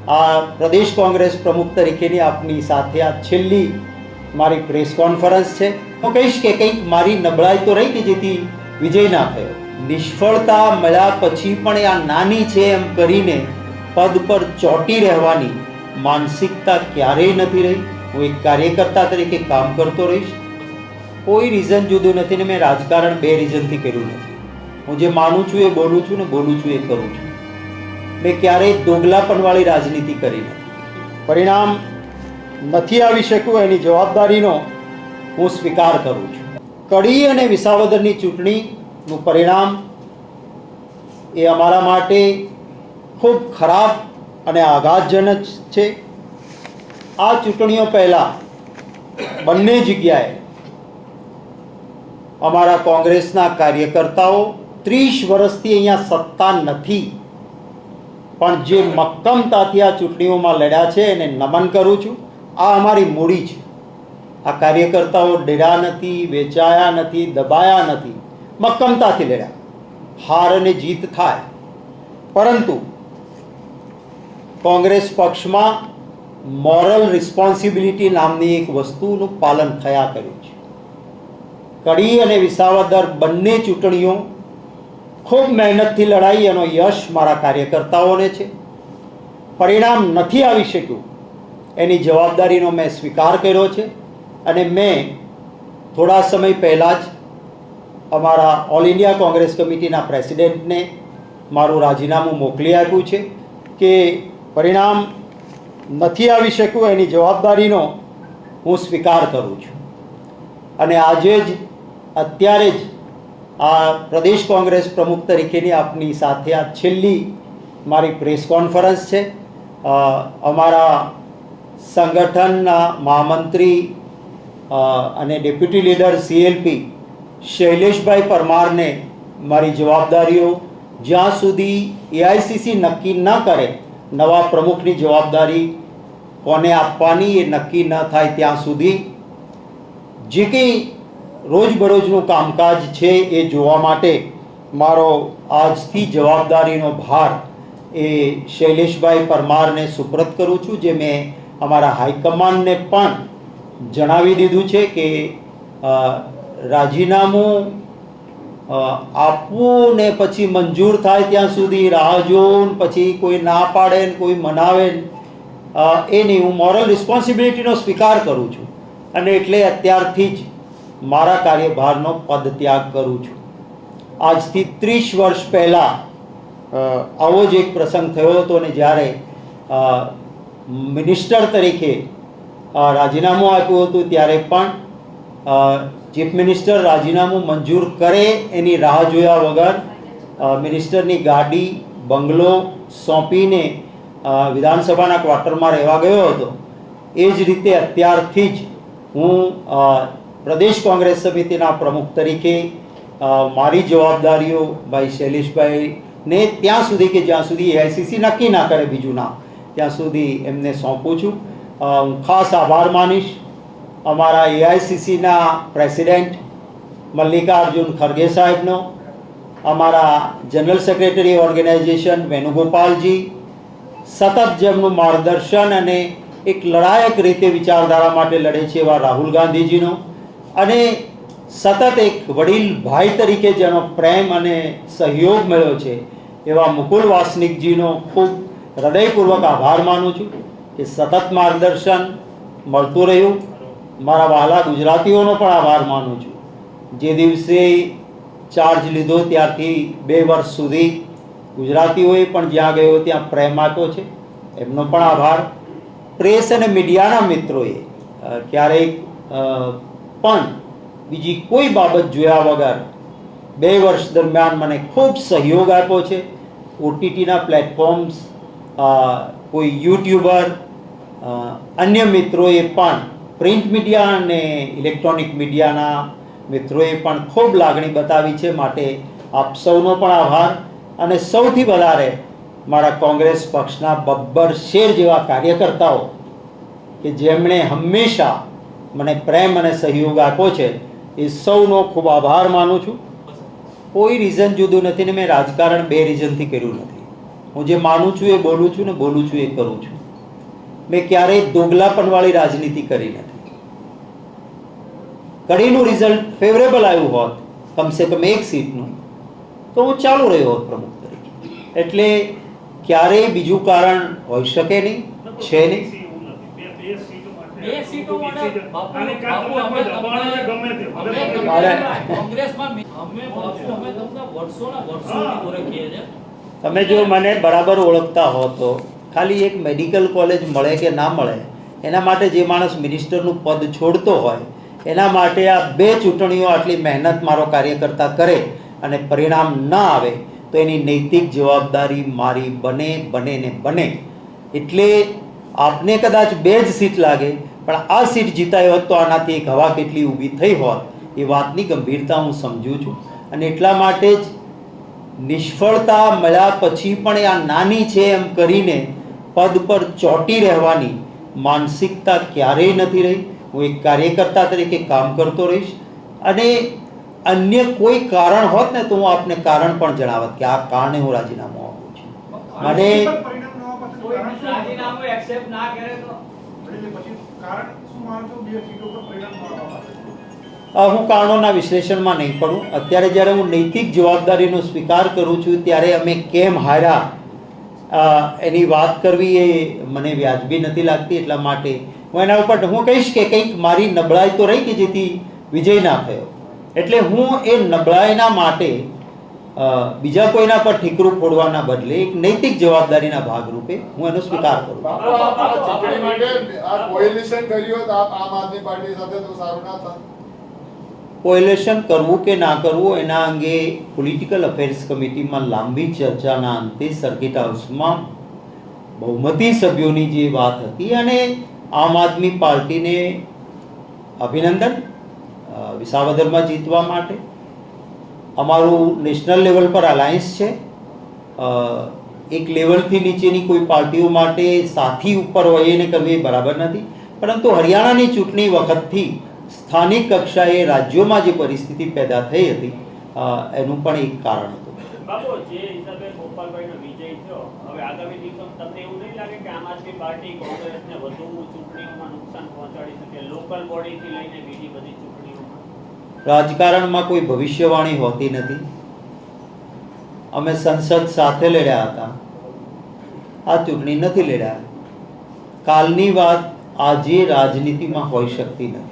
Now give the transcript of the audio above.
આ પ્રદેશ કોંગ્રેસ પ્રમુખ તરીકેની આપની સાથે આ છેલ્લી મારી પ્રેસ કોન્ફરન્સ છે. હું કહીશ કે કંઈક મારી નબળાઈ તો રહી કે જેથી વિજય ના થયો. નિષ્ફળતા મળ્યા પછી પણ આ નાની છે એમ કરીને પદ પર ચોંટી રહેવાની માનસિકતા ક્યારેય નથી રહી. હું એક કાર્યકર્તા તરીકે કામ કરતો રહીશ. કોઈ રીઝન જુદું નથી ને મેં રાજકારણ બે રીઝનથી કર્યું નથી. હું જે માનું છું એ બોલું છું ને બોલું છું એ કરું છું. મેં ક્યારેય દોગલાપણવાળી રાજનીતિ કરી નથી. પરિણામ નથી આવી શક્યું એની જવાબદારીનો હું સ્વીકાર કરું છું. કડી અને વિસાવદરની ચૂંટણીનું પરિણામ એ અમારા માટે ખૂબ ખરાબ અને આઘાતજનક છે. આ ચૂંટણીઓ પહેલાં બંને જગ્યાએ અમારા કોંગ્રેસના કાર્યકર્તાઓ 30 વર્ષથી અહીંયા સત્તા નથી પણ જે મક્કમતાથી આ ચૂંટણીઓમાં લડ્યા છે એને નમન કરું છું. આ અમારી મૂડી છે. આ કાર્યકર્તાઓ ડર્યા નથી, વેચાયા નથી, દબાયા નથી, મક્કમતાથી લડ્યા. હાર અને જીત થાય, પરંતુ કોંગ્રેસ પક્ષમાં મોરલ રિસ્પોન્સિબિલિટી નામની એક વસ્તુનું પાલન થયા કર્યું છે. કડી અને વિસાવદર બંને ચૂંટણીઓ ખૂબ મહેનતથી લડાઈ, એનો યશ મારા કાર્યકર્તાઓને છે. પરિણામ નથી આવી શક્યું એની જવાબદારીનો મેં સ્વીકાર કર્યો છે અને મેં થોડા સમય પહેલાં જ અમારા ઓલ ઇન્ડિયા કોંગ્રેસ કમિટીના પ્રેસિડેન્ટને મારું રાજીનામું મોકલી આપ્યું છે કે પરિણામ નથી આવી શક્યું એની જવાબદારીનો હું સ્વીકાર કરું છું. અને આજે જ અત્યારે જ આ પ્રદેશ કોંગ્રેસ પ્રમુખ તરીકેની આપની સાથે આ છેલ્લી મારી પ્રેસ કોન્ફરન્સ છે. અમારા સંગઠનના મહામંત્રી અને ડેપ્યુટી લીડર CLP શૈલેષભાઈ પરમારને મારી જવાબદારીઓ જ્યાં સુધી AICC નક્કી ન કરે, નવા પ્રમુખની જવાબદારી કોને આપવાની એ નક્કી ન થાય ત્યાં સુધી જે કંઈ રોજબરોજનું કામકાજ છે એ જોવા માટે મારો આજથી જવાબદારીનો ભાર એ શૈલેષભાઈ પરમારને સુપ્રત કરું છું. જે મેં અમારા હાઈકમાન્ડને પણ જણાવી દીધું છે કે રાજીનામું આપવું ને પછી મંજૂર થાય ત્યાં સુધી રાહ જોવું, પછી કોઈ ના પાડે ને કોઈ મનાવે એ નહીં. હું મોરલ રિસ્પોન્સિબિલિટીનો સ્વીકાર કરું છું અને એટલે અત્યારથી જ મારા કાર્યભારનો પદત્યાગ કરું છું. આજથી 30 વર્ષ પહેલાં આવો જ એક પ્રસંગ થયો હતો અને જ્યારે મિનિસ્ટર તરીકે રાજીનામું આપ્યું હતું ત્યારે પણ ચીફ મિનિસ્ટર રાજીનામું મંજૂર કરે એની રાહ જોયા વગર મિનિસ્ટરની ગાડી, બંગલો સોંપીને વિધાનસભાના ક્વાર્ટરમાં રહેવા ગયો હતો. એ જ રીતે અત્યારથી જ હું પ્રદેશ કોંગ્રેસ સમિતિના પ્રમુખ તરીકે મારી જવાબદારીઓ ભાઈ શૈલેષભાઈને ત્યાં સુધી કે જ્યાં સુધી AICC નક્કી ના કરે બીજું નામ, ત્યાં સુધી એમને સોંપું છું. હું ખાસ આભાર માનીશ અમારા AICCના પ્રેસિડેન્ટ મલ્લિકાર્જુન ખરગે સાહેબનો, અમારા જનરલ સેક્રેટરી ઓર્ગેનાઇઝેશન વેણુગોપાલજી, સતત જેમનું માર્ગદર્શન અને એક લડાયક રીતે વિચારધારા માટે લડે છે એવા રાહુલ ગાંધીજીનો, અને સતત એક વડીલ ભાઈ તરીકે જેનો પ્રેમ અને સહયોગ મળ્યો છે એવા મુકુલ વાસનિકજીનો ખૂબ હૃદયપૂર્વક આભાર માનું છું કે સતત માર્ગદર્શન મળતું રહ્યું. મારા વહાલા ગુજરાતીઓનો પણ આભાર માનું છું. જે દિવસે ચાર્જ લીધો ત્યારથી 2 વર્ષ સુધી ગુજરાતીઓએ પણ જ્યાં ગયો ત્યાં પ્રેમ આપ્યો છે, એમનો પણ આભાર. પ્રેસ અને મીડિયાના મિત્રોએ ક્યારેક પણ બીજી કોઈ બાબત જોયા વગર 2 વર્ષ દરમિયાન મને ખૂબ સહયોગ આપ્યો છે. OTTના પ્લેટફોર્મ્સ, કોઈ યુટ્યુબર, અન્ય મિત્રોએ પણ, પ્રિન્ટ મીડિયા અને ઇલેક્ટ્રોનિક મીડિયાના મિત્રોએ પણ ખૂબ લાગણી બતાવી છે. માટે આપ સૌનો પણ આભાર. અને સૌથી વધારે મારા કોંગ્રેસ પક્ષના બબ્બર શેર જેવા કાર્યકર્તાઓ કે જેમણે હંમેશા મને પ્રેમ અને સહયોગ આપ્યો છે એ સૌનો ખૂબ આભાર માનું છું. કોઈ રીઝન જુદું નથી ને મેં રાજકારણ બે રીઝનથી કર્યું નથી. હું જે માનું છું એ બોલું છું ને બોલું છું એ કરું છું. મેં ક્યારેય દોગલાપનવાળી રાજનીતિ કરી નથી. કડીનું રિઝલ્ટ ફેવરેબલ આવ્યું હોત કમસે કમ એક સીટનું તો હું ચાલુ રહ્યો હોત પ્રમુખ તરીકે. એટલે ક્યારેય બીજું કારણ હોઈ શકે નહીં, છે નહીં. તમે જો મને બરાબર ઓળખતા હો તો ખાલી એક મેડિકલ કોલેજ મળે કે ના મળે એના માટે જે માણસ મિનિસ્ટરનું પદ છોડતો હોય એના માટે આ 2 ચૂંટણીઓ આટલી મહેનત મારો કાર્યકર્તા કરે અને પરિણામ ન આવે તો એની નૈતિક જવાબદારી મારી બને. એટલે આપને કદાચ 2 જ સીટ લાગે પણ આ સીટ જીતાઈ હોત તો આનાથી એક હવા કેટલી ઊભી થઈ હોત એ વાતની ગંભીરતા હું સમજું છું. અને એટલા માટે જ નિષ્ફળતા મળ્યા પછી પણ આ નાની છે એમ કરીને પદ પર ચોંટી રહેવાની માનસિકતા ક્યારેય નથી રહી. હું એક કાર્યકર્તા તરીકે કામ કરતો રહીશ અને અન્ય કોઈ કારણ હોત ને તો હું આપને કારણ પણ જણાવત કે આ કારણે હું રાજીનામું આપું છું. મને હું કારણોના વિશ્લેષણમાં નહીં પડું. અત્યારે જ્યારે હું નૈતિક જવાબદારીનો સ્વીકાર કરું છું ત્યારે અમે કેમ હાર્યા એની વાત કરવી એ મને વ્યાજબી નથી લાગતી. એટલા માટે હું એના ઉપર હું કહીશ કે કંઈક મારી નબળાઈ તો રહી કે જેથી વિજય ના થયો. એટલે હું એ નબળાઈના માટે બીજા કોઈના પર ઠીકરું ફોડવાના બદલે એક નૈતિક જવાબદારીના ભાગરૂપે હું એનો સ્વીકાર કરું. કોએલિશન કરવું કે ના કરવું એના અંગે પોલિટિકલ અફેર્સ કમિટીમાં લાંબી ચર્ચાના અંતે સર્કિટ હાઉસમાં બહુમતી સભ્યોની જે વાત હતી અને આમ આદમી પાર્ટીને અભિનંદન વિસાવદરમાં જીતવા માટે. અમારું નેશનલ લેવલ પર અલાયન્સ છે. એક લેવલથી નીચેની કોઈ પાર્ટીઓ માટે સાથી ઉપર હોય એને કરવી એ બરાબર નથી. પરંતુ હરિયાણાની ચૂંટણી વખતથી સ્થાનિક કક્ષાએ રાજ્યોમાં જે પરિસ્થિતિ પેદા થઈ હતી એનું પણ એક કારણ હતું. બાબુ, જે હિસાબે ગોપાલભાઈનો વિજય થયો, હવે આગામી દિવસોમાં તમને એવું નહીં લાગે કે આમ આદમી પાર્ટી કોંગ્રેસને વધુ ચૂંટણીઓમાં નુકસાન પહોંચાડી શકે, લોકલ બોડીથી લઈને બીજી બધી ચૂંટણીઓમાં? રાજકારણમાં કોઈ ભવિષ્યવાણી હોતી નથી. અમે સંસદ સાથે લડ્યા હતા, આ ચૂંટણી નથી લડ્યા. કાલની વાત આજે રાજનીતિમાં હોઈ શકતી નથી.